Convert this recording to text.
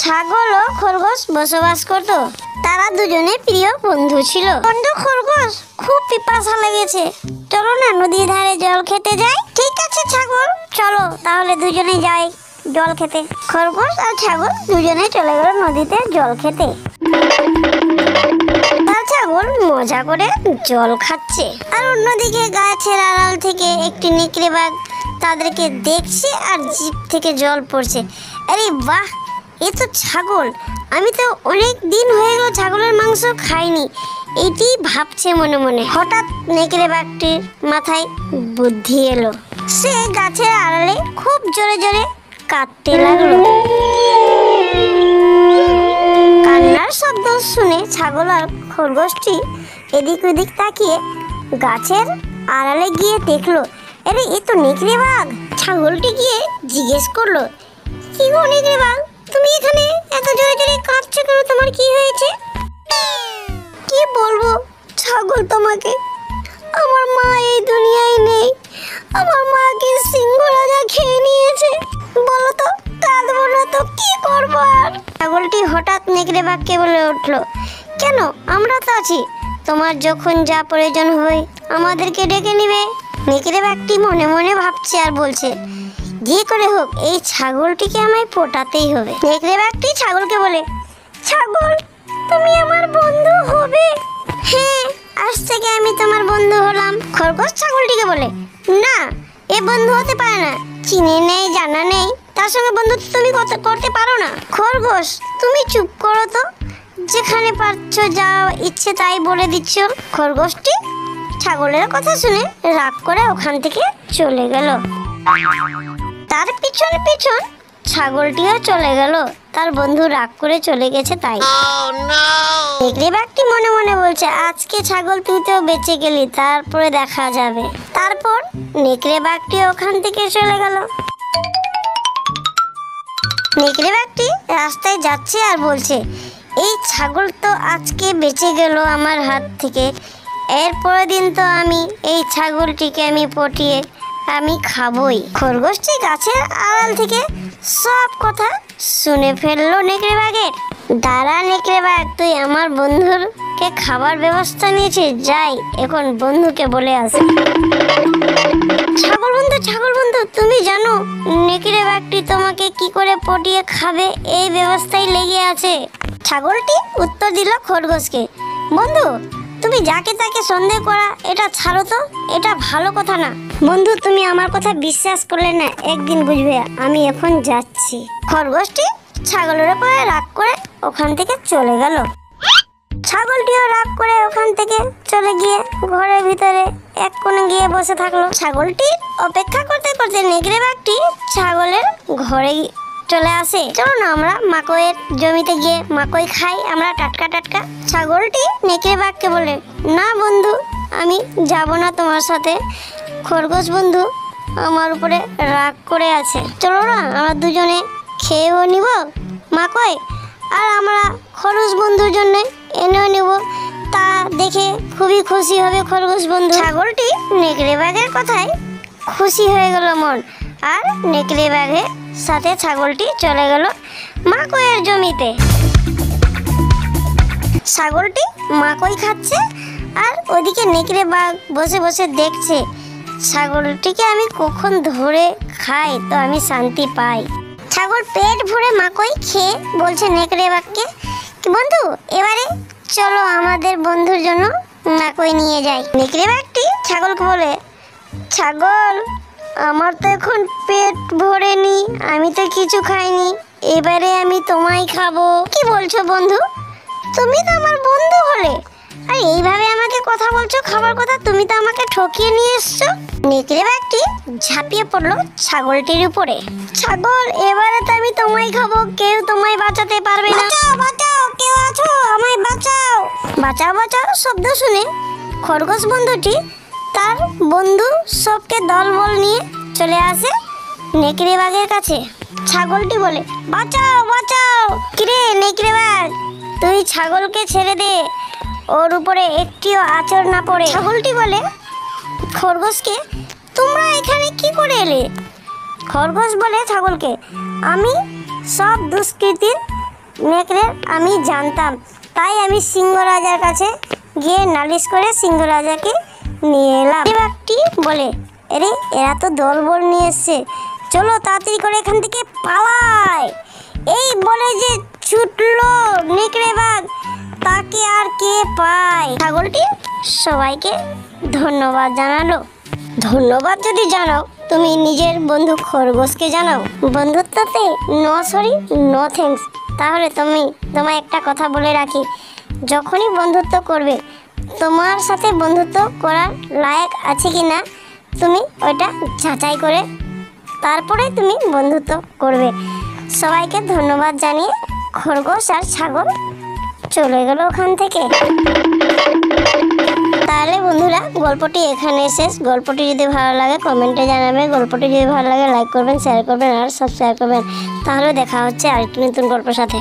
ছাগল ও খরগোশ বসবাস করত। তারা দুজনে প্রিয় বন্ধু ছিল। বন্ধু খরগোশ, খুব পিপাসা লেগেছে, চলো না নদীর ধারে জল খেতে যাই। ঠিক আছে ছাগল, চলো তাহলে দুজনে যাই জল খেতে। খরগোশ আর ছাগল দুজনে চলে গেল নদীতে জল খেতে। ছাগল মজা করে জল খাচ্ছে, আর অন্যদিকে গাছের আড়াল থেকে একটি নেকড়ে বাঘ তাদেরকে দেখছে আর জিভ থেকে জল পড়ছে। আরে বাহ, এ তো ছাগল, আমি তো অনেক দিন হয়ে গেল ছাগলের মাংস খাইনি, এটি ভাবছে মনে মনে। হঠাৎ নেকড়ে বাঘটির মাথায় বুদ্ধি এলো। সে গাছের আড়ালে খুব জোরে জোরে কাঁদতে লাগলো। কান্নার শব্দ শুনে ছাগল আর খরগোশটি এদিক ওদিক তাকিয়ে গাছের আড়ালে গিয়ে দেখলো, আরে এ তো নেকড়ে বাঘ। ছাগলটি গিয়ে জিজ্ঞেস করলো, কি গো নেকড়ে বাঘ, তুমি এখানে এত জোরে জোরে কাঁদছো কেন? তোমার কি হয়েছে? কি বলবো ছাগল তোমাকে, আমার মা এই দুনিয়ায় নেই, আমার মাকে সিংহ রাজা খেয়ে নিয়েছে। বলো তো, কাঁদবো না তো কি করবো আর? ছাগলটি হঠাৎ নেকড়ে বাঘকে বলে উঠলো, কেন, আমরা তো আছি, তোমার যখন যা প্রয়োজন হয় আমাদেরকে ডেকে নিবে। নেকড়ে বাঘটি মনে মনে ভাবছে আর বলছে, যে করে হোক এই ছাগলটিকে আমায় পটাতেই হবে। নেকড়ে বাঘটি ছাগলকে বলে, ছাগল তুমি আমার বন্ধু হবে? হ্যাঁ, আজ থেকে আমি তোমার বন্ধু হলাম। খরগোশ ছাগলটিকে বলে, না, এ বন্ধু হতে পারে না, চিনে নেই জানা নেই, তার সঙ্গে বন্ধুত্ব তুমি করতে পারো না। খরগোশ তুমি চুপ করো তো, যেখানে পারছো যা ইচ্ছে তাই বলে দিচ্ছ। খরগোশটি ছাগলের কথা শুনে রাগ করে ওখান থেকে চলে গেল। তার পিছন পিছন ছাগলটিও চলে গেল, তার বন্ধু রাগ করে চলে গেছে তাই। নেকড়ে বাঘটি মনে মনে বলছে, আজকে ছাগল তুই তো বেঁচে গেলি, তারপরে দেখা যাবে। তারপর নেকড়ে বাঘটি ওখান থেকে চলে গেল। নেকড়ে বাঘটি রাস্তায় যাচ্ছে আর বলছে, এই ছাগল তো আজকে বেঁচে গেল আমার হাত থেকে, এর পরের দিন তো আমি এই ছাগলটিকে আমি পটিয়ে আমি খাবই। খরগোশটি গাছের আড়াল থেকে সব কথা শুনে ফেললো নেকড়ে বাঘের। দাঁড়া নেকড়ে বাঘ, তুই আমার বন্ধুকে খাবার ব্যবস্থা নিয়েছিস, যাই এখন বন্ধুকে বলে আসি। ছাগল বন্ধু তুমি জানো নেকড়ে বাঘটি তোমাকে কি করে পটিয়ে খাবে, এই ব্যবস্থায় লেগে আছে। ছাগলটি উত্তর দিল খরগোশকে, বন্ধু তুমি যাকে তাকে সন্দেহ করা এটা ছাড়ো তো, এটা ভালো কথা না। বন্ধু তুমি আমার কথা বিশ্বাস করলে না, একদিন বুঝবে, আমি এখন যাচ্ছি। খরগোশটি ছাগলের উপরে রাগ করে ওখান থেকে চলে গেল। ছাগলটিও রাগ করে ওখান থেকে চলে গিয়ে ঘরের ভিতরে এক কোণে গিয়ে বসে থাকলো। ছাগলটি অপেক্ষা করতে করতে নেকড়ে বাঘটি ছাগলের ঘরে চলে আসে। চলো না আমরা মাকইয়ের জমিতে গিয়ে মাকই খাই, আমরা টাটকা টাটকা। ছাগলটি নেকড়ে বাঘকে বলে, না বন্ধু, আমি যাব না তোমার সাথে, খরগোশ বন্ধু আমার উপরে রাগ করে আছে, চলো না আমরা দুজনে খেয়েও নিব মাকই, আর আমরা খরগোশ বন্ধুর জন্য এনেও নিব, তা দেখে খুবই খুশি হবে খরগোশ বন্ধু। ছাগলটি নেকড়ে বাঘের কথায় খুশি হয়ে গেল মন, আর নেকড়ে বাঘের সাথে ছাগলটি চলে গেল মাকইয়ের জমিতে। ছাগলটি মাকই খাচ্ছে আর ওদিকে নেকড়ে বাঘ বসে বসে দেখছে, ছাগলটিকে আমি কখন ধরে খাই তো আমি শান্তি পাই। ছাগল পেট ভরে মাকই খেয়ে বলছে নেকড়ে বাঘকে, বন্ধু এবারে চলো আমাদের বন্ধুর জন্য মাকই নিয়ে যাই। নেকড়ে বাঘটি ছাগলকে বলে, ছাগল আমার তো এখন পেট ভরেনি, আমি তো কিছু খাইনি, এবারে আমি তোমায় খাবো। কি বলছো বন্ধু, তুমি তো আমার বন্ধু হলে, আর এইভাবে আমাকে কথা বলছো খাবার কথা, তুমি তো আমাকে ঠকিয়ে নিয়ে এসছো। নেকড়ে বাঘটি ঝাঁপিয়ে পড়লো ছাগলটির উপরে। ছাগল এবারে তো আমি তোমায় খাবো, কেউ তোমায় বাঁচাতে পারবে না, বাঁচাও, কেউ আছো আমায় বাঁচাও। বাঁচাও বাঁচাও শব্দ শুনে খরগোশ বন্ধুটি তার বন্ধু সবকে দলবল নিয়ে চলে আসে নেকড়ে বাঘের কাছে। ছাগলটি বলে, বাঁচাও বাঁচাও। কিরে নেকড়ে বাঘ, তুই ছাগলকে ছেড়ে দে, ওর উপরে একটিও আঁচড় না পড়ে। ছাগলটি বলে খরগোশকে, তোমরা এখানে কি করে এলে? খরগোশ বলে ছাগলকে, আমি সব দুষ্কৃতীর নেকড়ে আমি জানতাম, তাই আমি সিংহ রাজার কাছে গিয়ে নালিশ করে সিংহ রাজাকে নিয়ে এলাম। বাঘটি বলে, আরে এরা তো দলবল নিয়ে এসছে, চলো তাড়াতাড়ি করে এখান থেকে পালাই। এই বলে যে ছুটলো নেকড়ে বাঘ, তাকে আর কে পায়? ছাগলটি সবাইকে ধন্যবাদ জানালো। ধন্যবাদ যদি জানাও, তুমি নিজের বন্ধু খরগোশকে জানাও। বন্ধুত্বতে নো সরি নো থ্যাঙ্কস। তাহলে তোমায় একটা কথা বলে রাখি, যখনই বন্ধুত্ব করবে, তোমার সাথে বন্ধুত্ব করার লায়ক আছে কি না তুমি ওইটা যাচাই করে তারপরে তুমি বন্ধুত্ব করবে। সবাইকে ধন্যবাদ জানিয়ে খরগোশ আর ছাগল চলে গেল ওখান থেকে। তাহলে বন্ধুরা, গল্পটি এখানে শেষ। গল্পটি যদি ভালো লাগে কমেন্টে জানাবে, গল্পটি যদি ভালো লাগে লাইক করবেন, শেয়ার করবেন আর সাবস্ক্রাইব করবেন। তাহলে দেখা হচ্ছে আরেকটি নতুন গল্পের সাথে।